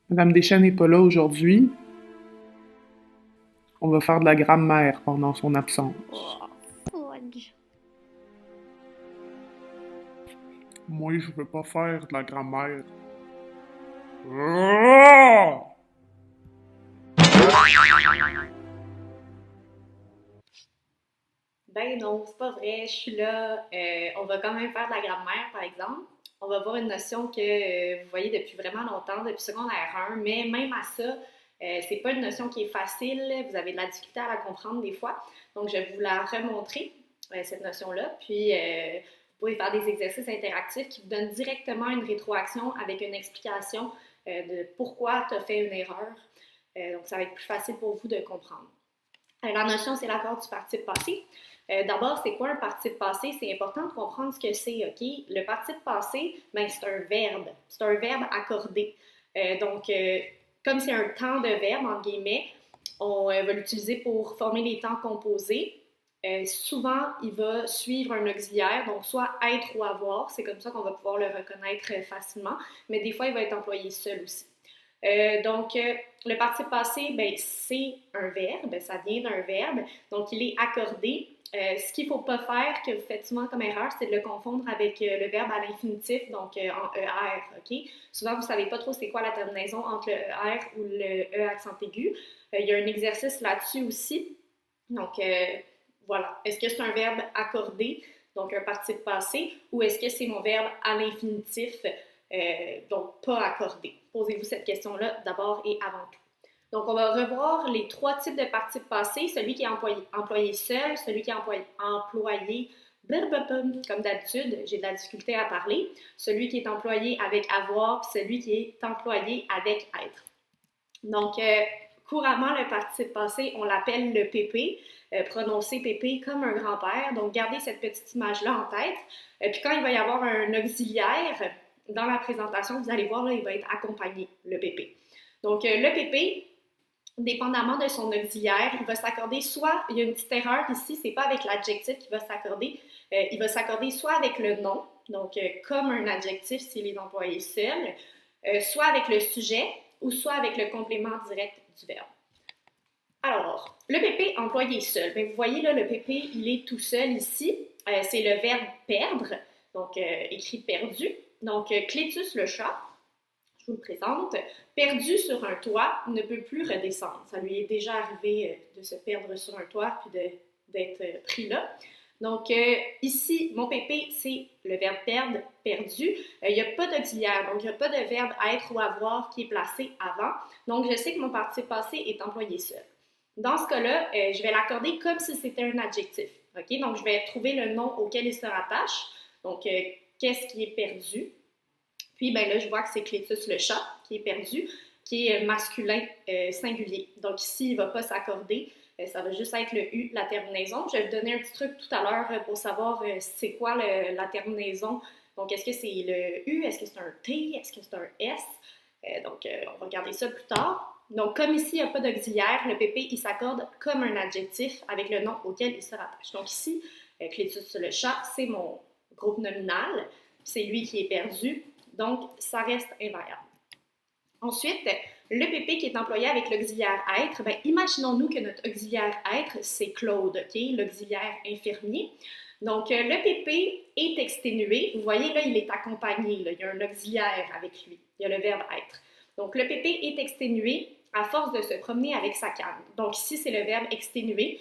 Madame Deschênes n'est pas là aujourd'hui. On va faire de la grammaire pendant son absence. Oh, fudge. Moi, je veux pas faire de la grammaire. Ah! Ben non, c'est pas vrai, je suis là. On va quand même faire de la grammaire, par exemple. On va voir une notion que vous voyez depuis vraiment longtemps, depuis secondaire 1, mais même à ça, c'est pas une notion qui est facile. Vous avez de la difficulté à la comprendre des fois. Donc, je vais vous la remontrer, cette notion-là. Puis, vous pouvez faire des exercices interactifs qui vous donnent directement une rétroaction avec une explication de pourquoi tu as fait une erreur. Donc, ça va être plus facile pour vous de comprendre. La notion, c'est l'accord du participe passé. D'abord, c'est quoi un participe passé? C'est important de comprendre ce que c'est, OK? Le participe passé, ben, c'est un verbe. C'est un verbe accordé. Comme c'est un temps de verbe, entre guillemets, on va l'utiliser pour former les temps composés. Souvent, il va suivre un auxiliaire, donc soit être ou avoir. C'est comme ça qu'on va pouvoir le reconnaître facilement. Mais des fois, il va être employé seul aussi. Le participe passé, ben, c'est un verbe, ça vient d'un verbe, donc il est accordé. Ce qu'il ne faut pas faire, que vous faites souvent comme erreur, c'est de le confondre avec le verbe à l'infinitif, donc en ER, OK? Souvent, vous ne savez pas trop c'est quoi la terminaison entre le ER ou le E accent aigu. Il y a un exercice là-dessus aussi. Donc, voilà. Est-ce que c'est un verbe accordé, donc un participe passé, ou est-ce que c'est mon verbe à l'infinitif, donc pas accordé? Posez-vous cette question-là d'abord et avant tout. Donc, on va revoir les trois types de participes passés, celui qui est employé seul, celui qui est employé comme d'habitude, j'ai de la difficulté à parler, celui qui est employé avec avoir, puis celui qui est employé avec être. Donc, couramment, le participe passé, on l'appelle le PP, prononcé PP comme un grand-père. Donc, gardez cette petite image-là en tête. Puis quand il va y avoir un auxiliaire, dans la présentation, vous allez voir, là, il va être accompagné, le PP. Donc, le PP, dépendamment de son auxiliaire, il va s'accorder soit, il y a une petite erreur ici, c'est pas avec l'adjectif qu'il va s'accorder, il va s'accorder soit avec le nom, donc comme un adjectif s'il est employé seul, soit avec le sujet ou soit avec le complément direct du verbe. Alors, le PP employé seul. Bien, vous voyez là, le PP, il est tout seul ici. C'est le verbe perdre, donc écrit perdu. Donc, Clétus le chat, je vous le présente, perdu sur un toit, ne peut plus redescendre. Ça lui est déjà arrivé de se perdre sur un toit puis d'être pris là. Donc, ici, mon PP, c'est le verbe perdre, perdu. Il n'y a pas d'auxiliaire, donc il n'y a pas de verbe être ou avoir qui est placé avant. Donc, je sais que mon participe passé est employé seul. Dans ce cas-là, je vais l'accorder comme si c'était un adjectif. OK? Donc, je vais trouver le nom auquel il se rattache. Donc, qu'est-ce qui est perdu? Puis, ben là, je vois que c'est Clétus le chat qui est perdu, qui est masculin singulier. Donc, ici, il ne va pas s'accorder. Ça va juste être le U, la terminaison. Je vais vous donner un petit truc tout à l'heure pour savoir c'est quoi la terminaison. Donc, est-ce que c'est le U? Est-ce que c'est un T? Est-ce que c'est un S? On va regarder ça plus tard. Donc, comme ici, il n'y a pas d'auxiliaire, le PP, il s'accorde comme un adjectif avec le nom auquel il se rattache. Donc, ici, Clétus le chat, c'est mon groupe nominal. C'est lui qui est perdu. Donc, ça reste invariable. Ensuite, le PP qui est employé avec l'auxiliaire être, ben, imaginons-nous que notre auxiliaire être, c'est Claude, OK? L'auxiliaire infirmier. Donc, le PP est exténué. Vous voyez, là, il est accompagné. Là. Il y a un auxiliaire avec lui. Il y a le verbe être. Donc, le PP est exténué à force de se promener avec sa canne. Donc, ici, c'est le verbe exténué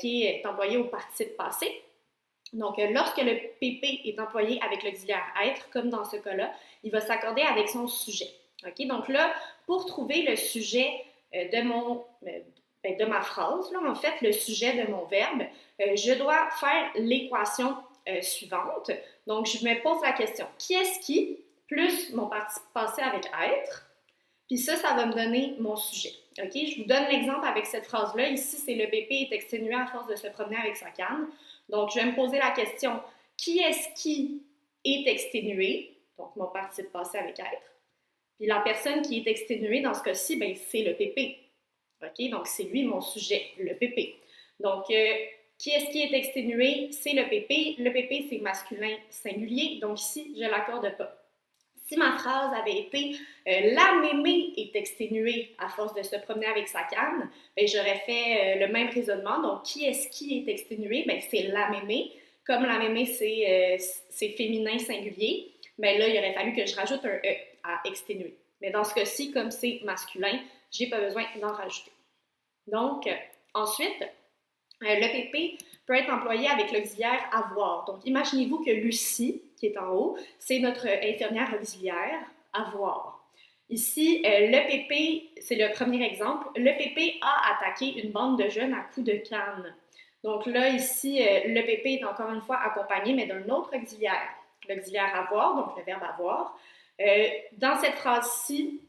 qui est employé au participe passé. Donc, lorsque le PP est employé avec l'auxiliaire être, comme dans ce cas-là, il va s'accorder avec son sujet. OK? Donc là, pour trouver le sujet de ma phrase, là, en fait, le sujet de mon verbe, je dois faire l'équation suivante. Donc, je me pose la question, qui est-ce qui, plus mon participe passé avec être, puis ça va me donner mon sujet. OK? Je vous donne l'exemple avec cette phrase-là. Ici, c'est le PP est exténué à force de se promener avec sa canne. Donc, je vais me poser la question, qui est-ce qui est exténué? Donc, mon participe passé avec être. Puis la personne qui est exténuée, dans ce cas-ci, ben, c'est le PP. OK? Donc, c'est lui mon sujet, le PP. Donc, qui est-ce qui est exténué? C'est le PP. Le PP, c'est masculin singulier. Donc, ici, je ne l'accorde pas. Si ma phrase avait été la mémé est exténuée à force de se promener avec sa canne, ben, j'aurais fait le même raisonnement. Donc, qui est-ce qui est exténué? Ben, c'est la mémé. Comme la mémé, c'est féminin singulier, ben là, il aurait fallu que je rajoute un E à exténuer. Mais dans ce cas-ci, comme c'est masculin, je n'ai pas besoin d'en rajouter. Donc, ensuite, le PP peut être employé avec l'auxiliaire avoir. Donc, imaginez-vous que Lucie, qui est en haut, c'est notre infirmière auxiliaire avoir. Ici, le PP, c'est le premier exemple, le PP a attaqué une bande de jeunes à coups de canne. Donc là, ici, le PP est encore une fois accompagné, mais d'un autre auxiliaire. L'auxiliaire avoir, donc le verbe avoir. Dans cette phrase-ci,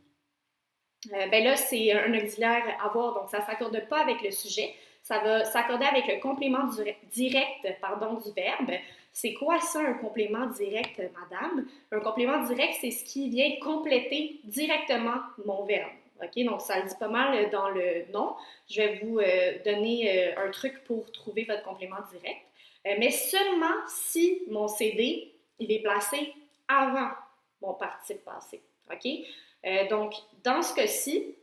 ben là, c'est un auxiliaire avoir, donc ça ne s'accorde pas avec le sujet. Ça va s'accorder avec le complément direct du verbe. C'est quoi ça, un complément direct, madame? Un complément direct, c'est ce qui vient compléter directement mon verbe. OK? Donc, ça le dit pas mal dans le nom. Je vais vous donner un truc pour trouver votre complément direct. Mais seulement si mon CD, il est placé avant mon participe passé. OK? Donc, dans ce cas-ci,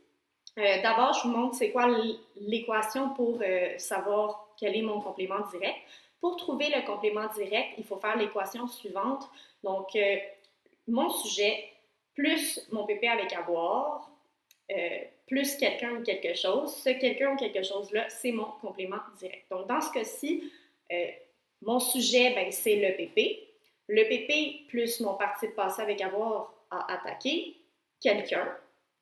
d'abord, je vous montre c'est quoi l'équation pour savoir quel est mon complément direct. Pour trouver le complément direct, il faut faire l'équation suivante. Donc, mon sujet plus mon PP avec avoir, plus quelqu'un ou quelque chose. Ce quelqu'un ou quelque chose-là, c'est mon complément direct. Donc, dans ce cas-ci, mon sujet, ben, c'est le PP. Le PP plus mon participe passé avec avoir a attaqué quelqu'un.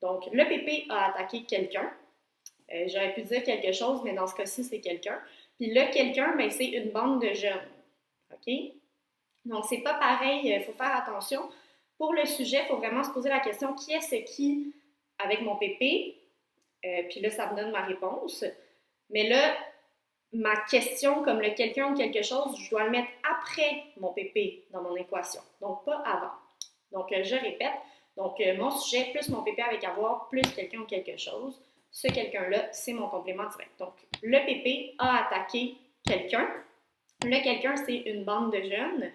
Donc, le PP a attaqué quelqu'un. J'aurais pu dire quelque chose, mais dans ce cas-ci, c'est quelqu'un. Puis le quelqu'un, ben, c'est une bande de jeunes. OK? Donc, c'est pas pareil, il faut faire attention. Pour le sujet, il faut vraiment se poser la question qui est-ce qui avec mon PP? Puis là, ça me donne ma réponse. Mais là, ma question, comme le quelqu'un ou quelque chose, je dois le mettre après mon PP dans mon équation. Donc, pas avant. Donc, je répète. Donc, mon sujet plus mon PP avec avoir plus quelqu'un ou quelque chose. Ce quelqu'un-là, c'est mon complément direct. Donc, le PP a attaqué quelqu'un. Le quelqu'un, c'est une bande de jeunes.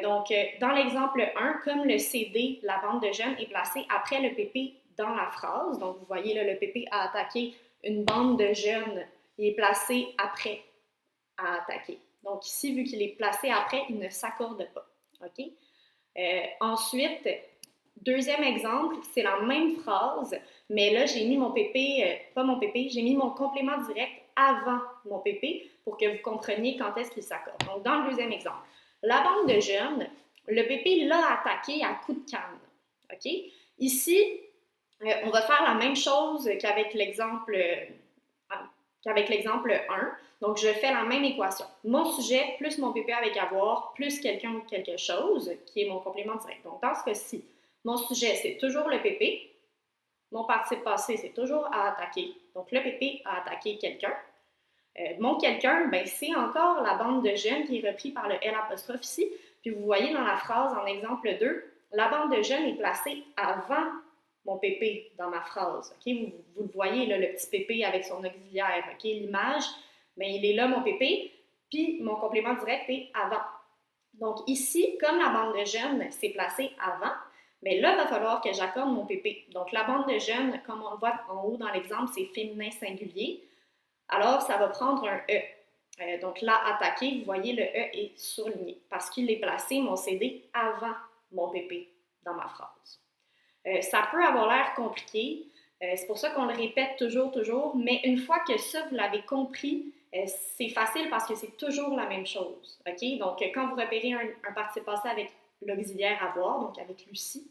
Donc, dans l'exemple 1, comme le CD, la bande de jeunes, est placée après le PP dans la phrase. Donc, vous voyez là, le PP a attaqué une bande de jeunes. Il est placé après à attaquer. Donc, ici, vu qu'il est placé après, il ne s'accorde pas. OK? Ensuite, deuxième exemple, c'est la même phrase, mais là, j'ai mis mon PP, pas mon PP, j'ai mis mon complément direct avant mon PP pour que vous compreniez quand est-ce qu'il s'accorde. Donc, dans le deuxième exemple, la bande de jeunes, le PP l'a attaqué à coups de canne. OK? Ici, on va faire la même chose qu'avec l'exemple 1. Donc, je fais la même équation. Mon sujet plus mon PP avec avoir plus quelqu'un ou quelque chose qui est mon complément direct. Donc, dans ce cas-ci, mon sujet, c'est toujours le PP. Mon participe passé, c'est toujours à attaquer. Donc, le PP a attaqué quelqu'un. Mon quelqu'un, ben, c'est encore la bande de jeunes qui est repris par le L' ici. Puis, vous voyez dans la phrase, en exemple 2, la bande de jeunes est placée avant mon PP dans ma phrase. Okay? Vous le voyez, là, le petit PP avec son auxiliaire. Okay? L'image, ben, il est là, mon PP, puis mon complément direct est avant. Donc ici, comme la bande de jeunes s'est placée avant, mais là, il va falloir que j'accorde mon PP. Donc la bande de jeunes, comme on le voit en haut dans l'exemple, c'est féminin singulier. Alors, ça va prendre un E. Donc là, attaqué, vous voyez, le E est surligné parce qu'il est placé, mon CD, avant mon PP dans ma phrase. Ça peut avoir l'air compliqué, c'est pour ça qu'on le répète toujours, mais une fois que ça, vous l'avez compris, c'est facile parce que c'est toujours la même chose. Okay? Donc, quand vous repérez un participe passé avec l'auxiliaire avoir, donc avec Lucie,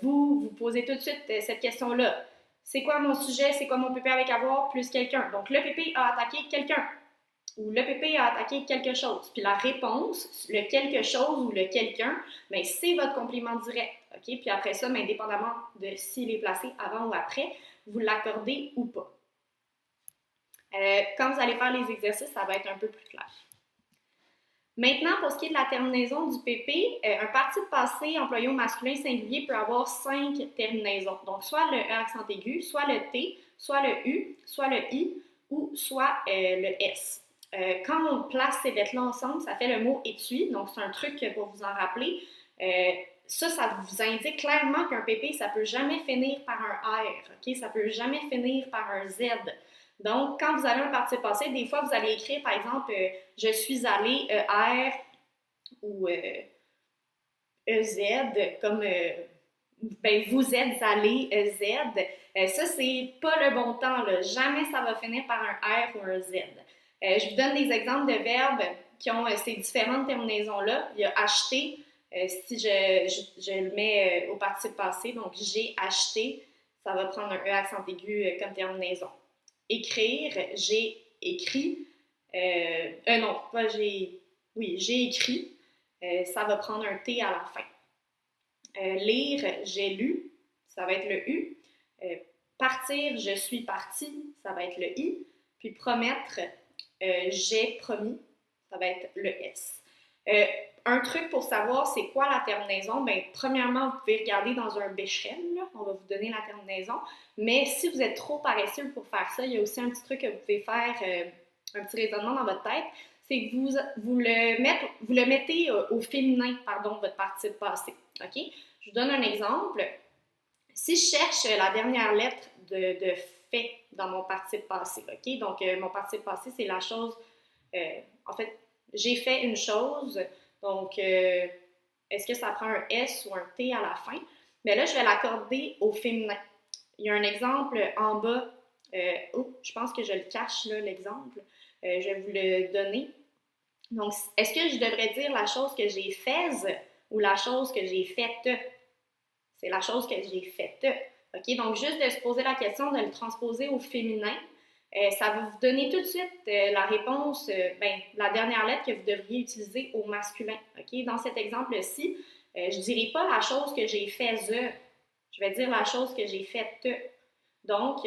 vous posez tout de suite cette question-là. C'est quoi mon sujet? C'est quoi mon PP avec avoir plus quelqu'un? Donc, le PP a attaqué quelqu'un ou le PP a attaqué quelque chose. Puis la réponse, le quelque chose ou le quelqu'un, bien, c'est votre complément direct. Okay? Puis après ça, bien, indépendamment de s'il est placé avant ou après, vous l'accordez ou pas. Quand vous allez faire les exercices, ça va être un peu plus clair. Maintenant, pour ce qui est de la terminaison du PP, un participe passé employé au masculin singulier peut avoir 5 terminaisons. Donc, soit le E accent aigu, soit le T, soit le U, soit le I ou soit le S. Quand on place ces lettres-là ensemble, ça fait le mot étui. Donc, c'est un truc pour vous en rappeler. ça vous indique clairement qu'un PP, ça peut jamais finir par un R, ok? Ça peut jamais finir par un Z. Donc, quand vous avez un participe passé, des fois, vous allez écrire, par exemple, je suis allé ER ou EZ, comme ben, vous êtes allé Z. Ça, c'est pas le bon temps, là. Jamais ça va finir par un R ou un Z. Je vous donne des exemples de verbes qui ont ces différentes terminaisons-là. Il y a acheter, si je le mets au participe passé, donc j'ai acheté, ça va prendre un E accent aigu comme terminaison. Écrire, j'ai écrit, non, pas j'ai, oui, j'ai écrit, ça va prendre un T à la fin. Lire, j'ai lu, ça va être le U. Partir, je suis parti, ça va être le I. Puis promettre, j'ai promis, ça va être le S. Un truc pour savoir c'est quoi la terminaison, bien, premièrement, vous pouvez regarder dans un Becherel, on va vous donner la terminaison. Mais si vous êtes trop paresseux pour faire ça, il y a aussi un petit truc que vous pouvez faire, un petit raisonnement dans votre tête, c'est que vous le mettez au féminin, pardon, votre participe passé. OK? Je vous donne un exemple. Si je cherche la dernière lettre de fait dans mon participe passé, OK? Donc, mon participe passé, c'est la chose. En fait, j'ai fait une chose. Donc, est-ce que ça prend un S ou un T à la fin? Mais là, je vais l'accorder au féminin. Il y a un exemple en bas. Je pense que je le cache, là, l'exemple. Je vais vous le donner. Donc, est-ce que je devrais dire la chose que j'ai faite ou la chose que j'ai faite? C'est la chose que j'ai faite. OK? Donc, juste de se poser la question, de le transposer au féminin, ça va vous donner tout de suite la réponse, la dernière lettre que vous devriez utiliser au masculin. OK? Dans cet exemple-ci, je ne dirai pas la chose que j'ai faite, je vais dire la chose que j'ai faite. Donc,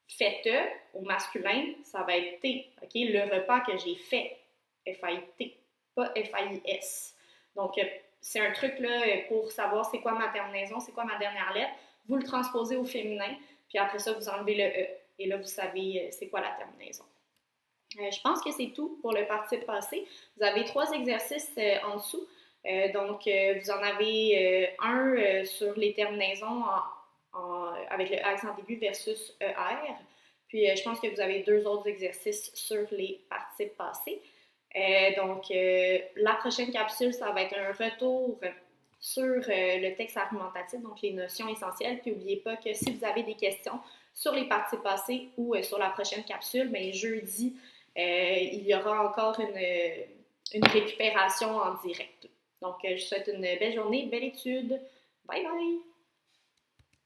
faite au masculin, ça va être T. OK? Le repas que j'ai fait, F-A-I-T, pas F-A-I-S. Donc, c'est un truc là, pour savoir c'est quoi ma terminaison, c'est quoi ma dernière lettre. Vous le transposez au féminin, puis après ça, vous enlevez le E. Et là, vous savez c'est quoi la terminaison. Je pense que c'est tout pour le participe passé. Vous avez 3 exercices en dessous. Donc, vous en avez un sur les terminaisons avec le accent aigu versus ER. Puis, je pense que vous avez 2 autres exercices sur les participes passés. Donc, la prochaine capsule, ça va être un retour sur le texte argumentatif, donc les notions essentielles. Puis, n'oubliez pas que si vous avez des questions sur les participes passés ou sur la prochaine capsule, bien, jeudi, il y aura encore une récupération en direct. Donc, je vous souhaite une belle journée, belle étude. Bye bye!